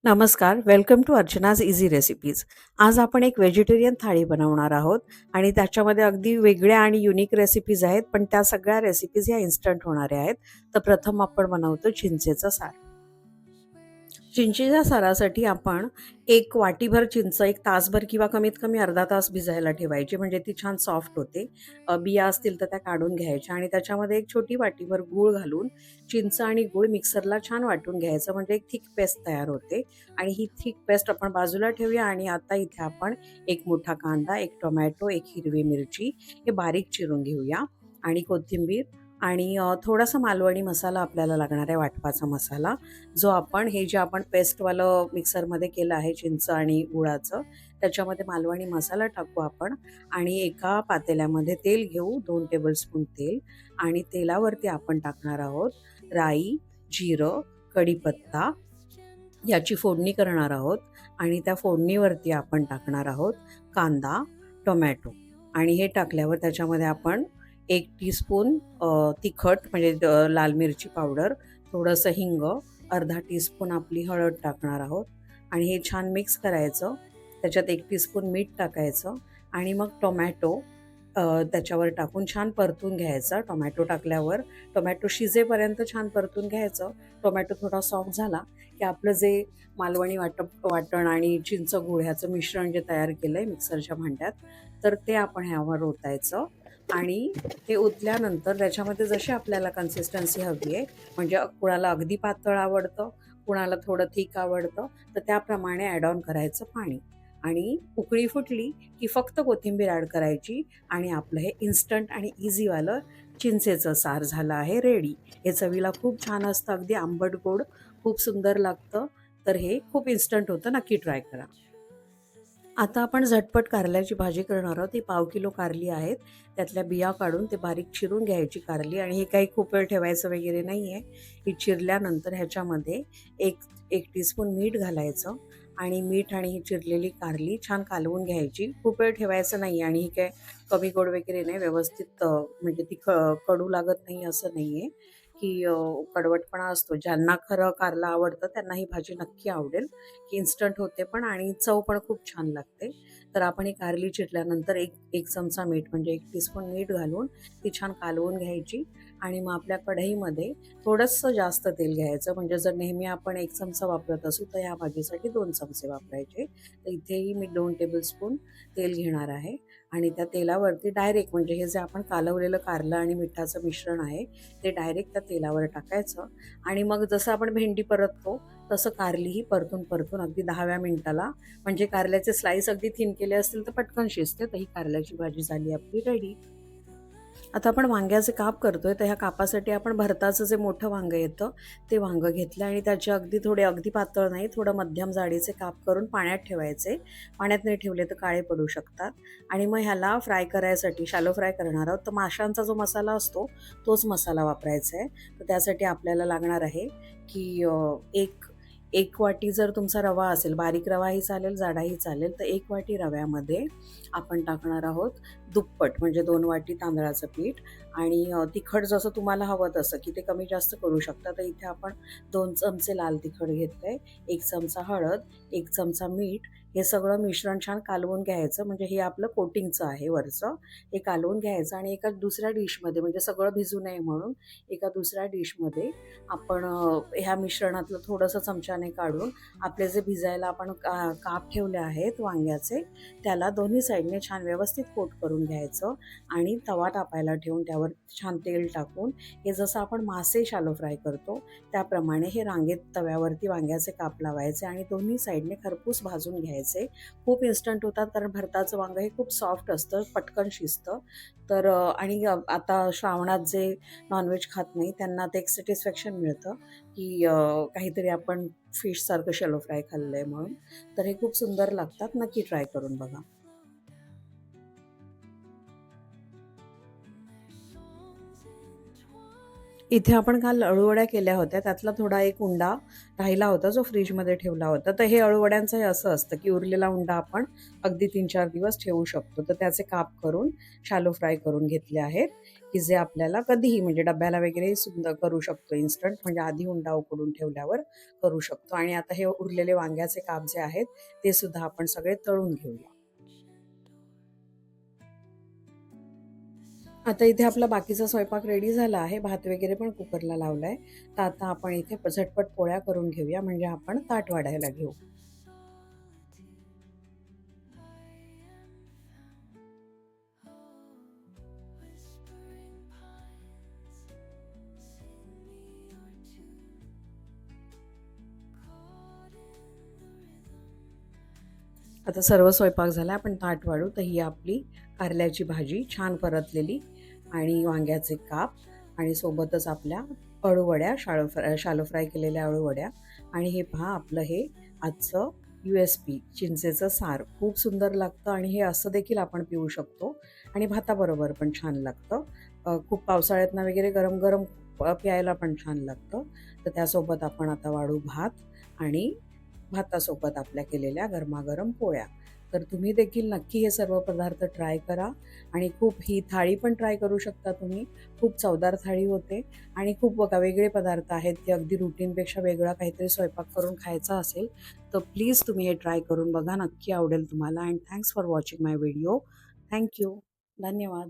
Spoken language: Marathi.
नमस्कार, वेलकम टू अर्चनाज इझी रेसिपीज. आज आपण एक व्हेजिटेरियन थाळी बनवणार आहोत आणि त्याच्यामध्ये अगदी वेगळ्या आणि युनिक रेसिपीज आहेत, पण त्या सगळ्या रेसिपीज ह्या इन्स्टंट होणाऱ्या आहेत. तर प्रथम आपण बनवतो चिंचेचं सार. चिंचेच्या सारासाठी आपण एक वाटीभर चिंच एक तासभर किंवा कमीत कमी अर्धा तास भिजायला ठेवायची, म्हणजे ती छान सॉफ्ट होते. बिया असतील तर त्या काढून घ्यायच्या आणि त्याच्यामध्ये एक छोटी वाटीभर गूळ घालून चिंच आणि गूळ मिक्सरला छान वाटून घ्यायचं, म्हणजे एक थिक पेस्ट तयार होते. आणि ही थिक पेस्ट आपण बाजूला ठेवूया. आणि आता इथे आपण एक मोठा कांदा, एक टोमॅटो, एक हिरवी मिरची हे बारीक चिरून घेऊया आणि कोथिंबीर आणि थोडासा मालवणी मसाला आपल्याला लागणार आहे, वाटपाचा मसाला, जो आपण हे जे आपण पेस्टवालं मिक्सरमध्ये केलं आहे चिंच आणि गुळाचं, त्याच्यामध्ये मालवणी मसाला टाकू आपण. आणि एका पातेल्यामध्ये तेल घेऊ, 2 टेबलस्पून तेल. आणि तेलावरती आपण टाकणार आहोत राई, जिरं, कढीपत्ता याची फोडणी करणार आहोत. आणि त्या फोडणीवरती आपण टाकणार आहोत कांदा, टोमॅटो. आणि हे टाकल्यावर त्याच्यामध्ये आपण 1 टीस्पून तिखट म्हणजे लाल मिरची पावडर, थोडंसं हिंग, अर्धा टीस्पून आपली हळद टाकणार आहोत. आणि हे छान मिक्स करायचं. त्याच्यात 1 टीस्पून मीठ टाकायचं आणि मग टोमॅटो त्याच्यावर टाकून छान परतून घ्यायचा. टोमॅटो टाकल्यावर टोमॅटो शिजेपर्यंत छान परतून घ्यायचं. टोमॅटो थोडा सॉफ्ट झाला की आपलं जे मालवणी वाटण आणि चिंच गूळ ह्याचं मिश्रण जे तयार केलं आहे मिक्सरच्या भांड्यात, तर ते आपण ह्यावर ओतायचं. आणि ते ओतल्यानंतर त्याच्यामध्ये जशी आपल्याला कन्सिस्टन्सी हवी आहे, म्हणजे कुणाला अगदी पातळ आवडतं, कुणाला थोडं थिक आवडतं, तर त्याप्रमाणे ॲड ऑन करायचं पाणी. आणि उकळी फुटली की फक्त कोथिंबीर ॲड करायची आणि आपलं हे इन्स्टंट आणि इझीवालं चिंचेचं सार झालं आहे रेडी. हे चवीला खूप छान असतं, अगदी आंबट गोड, खूप सुंदर लागतं. तर हे खूप इन्स्टंट होतं, नक्की ट्राय करा. आता आपण झटपट कारल्याची भाजी करणार आहोत. ही 1/2 किलो कारली आहेत. त्यातल्या बिया काढून ते बारीक चिरून घ्यायची कारली. आणि हे काही खूप वेळ ठेवायचं वगैरे नाही आहे. ही चिरल्यानंतर ह्याच्यामध्ये एक एक टीस्पून मीठ घालायचं. आणि मीठ आणि ही चिरलेली कारली छान कालवून घ्यायची. खूप वेळ ठेवायचं नाही. आणि ही काय कमी गोड वगैरे नाही, व्यवस्थित म्हणजे ती कडू लागत नाही असं नाही आहे की कडवटपणा असतो. ज्यांना खरं कारलं आवडतं त्यांना ही भाजी नक्की आवडेल, की इन्स्टंट होते पण आणि चव पण खूप छान लागते. तर आपण ही कारली चिरल्यानंतर एक एक चमचा मीठ म्हणजे 1 टीस्पून मीठ घालून ती छान कालवून घ्यायची. आणि मग आपल्या कढईमध्ये थोडंसं जास्त तेल घ्यायचं, म्हणजे जर नेहमी आपण 1 चमचा वापरत असू तर ह्या भाजीसाठी 2 चमचे वापरायचे. तर इथेही मी 2 टेबलस्पून तेल घेणार आहे. आणि त्या तेलावरती डायरेक्ट म्हणजे हे जे आपण कालवलेलं कारलं आणि मिठाचं मिश्रण आहे ते डायरेक्ट त्या तेलावर टाकायचं. आणि मग जसं आपण भेंडी परततो तसं कारलीही परतून परतून अगदी 10व्या मिनिटाला, म्हणजे कारल्याचे स्लाईस अगदी थिन केले असतील तर पटकन शिजते. तर ही कारल्याची भाजी झाली आपली रेडी. आता आपण वांग्याचे काप करतोय, तर ह्या कापासाठी आपण भरताचं जे मोठं वांगं येतं ते वांगं घेतलं आणि त्याचे अगदी पातळ नाही, थोडं मध्यम जाडीचे काप करून पाण्यात ठेवायचे. पाण्यात नाही ठेवले तर काळे पडू शकतात. आणि मग ह्याला फ्राय करायसाठी शॅलो फ्राय करणार आहोत. तर माशांचा जो मसाला असतो तोच मसाला वापरायचा आहे. तर त्यासाठी आपल्याला लागणार आहे की एक एक वाटी जर तुमचा रवा असेल, बारीक रवाही चालेल, जाडाही चालेल, तर 1 वाटी रव्यामध्ये आपण टाकणार आहोत दुप्पट म्हणजे 2 वाटी तांदळाचं पीठ. आणि तिखट जसं तुम्हाला हवं तसं की ते कमी जास्त करू शकता. तर इथे आपण 2 चमचे लाल तिखट घेतलं आहे, 1 चमचा हळद, 1 चमचा मीठ. हे सगळं मिश्रण छान कालवून घ्यायचं, म्हणजे हे आपलं कोटिंगचं आहे वरचं. हे कालवून घ्यायचं आणि एका दुसऱ्या डिशमध्ये, म्हणजे सगळं भिजू नये म्हणून एका दुसऱ्या डिशमध्ये आपण ह्या मिश्रणातलं थोडंसं चमच्याने काढून आपले जे भिजायला आपण काप ठेवले आहेत वांग्याचे, त्याला दोन्ही साईडने छान व्यवस्थित कोट करून घ्यायचं. आणि तवा तापायला ठेवून त्यावर छान तेल टाकून हे जसं आपण मासे शॅलो फ्राय करतो त्याप्रमाणे हे रांगेत तव्यावरती वांग्याचे काप लावायचे आणि दोन्ही साईडने खरपूस भाजून घ्यायचे. खूप इन्स्टंट होतात, कारण भरताचं वांगं हे खूप सॉफ्ट असतं, पटकन शिजतं. तर आणि आता श्रावणात जे नॉनव्हेज खात नाही त्यांना ते एक सॅटिस्फॅक्शन मिळतं की काहीतरी आपण फिशसारखं शॅलो फ्राय खाल्लं आहे म्हणून. तर हे खूप सुंदर लागतात, नक्की ट्राय करून बघा. इथे आपण काल अळूवड्या केल्या होत्या. त्यातला थोडा एक उंडा राहिला होता, जो फ्रिजमध्ये ठेवला होता. तर हे अळूवड्यांचं हे असं असतं, की उरलेला उंडा आपण अगदी 3-4 दिवस ठेवू शकतो. तर त्याचे काप करून शॅलो फ्राय करून घेतले आहेत, की जे आपल्याला कधीही म्हणजे डब्याला वगैरे सुद्धा करू शकतो इन्स्टंट. म्हणजे आधी उंडा उकडून ठेवल्यावर करू शकतो. आणि आता हे उरलेले वांग्याचे काप जे आहेत, ते सुद्धा आपण सगळे तळून घेऊया. आता इथे आपला बाकीचा स्वयंपाक रेडी झाला आहे. भात वगैरे पण कुकरला लावलाय. तर आता आपण इथे झटपट पोळ्या करून घेऊया, म्हणजे आपण ताट वाढायला घेऊ. आता सर्व स्वयंपाक झाला. आपण ताट वाढू. तर ही आपली कारल्याची भाजी छान परतलेली आणि वांग्याचे काप आणि सोबतच आपल्या अळूवड्या, शालो फ्राय केलेल्या अळूवड्या. आणि हे पहा आपलं हे आजचं USP चिंचेचं सार खूप सुंदर लागतं आणि हे असं देखील आपण पिऊ शकतो आणि भाताबरोबर पण छान लागतं. खूप पावसाळ्यातनं वगैरे गरम गरम प्यायला पण छान लागतं. तर त्यासोबत आपण आता वाढू भात आणि भातासोबत आपल्या केलेल्या गरमागरम पोळ्या. तर तुम्ही देखील नक्की हे सर्व पदार्थ ट्राय करा आणि खूप ही थाळी पण ट्राय करू शकता तुम्ही. खूप चवदार थाळी होते आणि खूप बघा वेगळे पदार्थ आहेत, की अगदी रुटीनपेक्षा वेगळा काहीतरी स्वयंपाक करून खायचा असेल, तर प्लीज तुम्ही हे ट्राय करून बघा. नक्की आवडेल तुम्हाला. And thanks for watching my video. Thank you. धन्यवाद.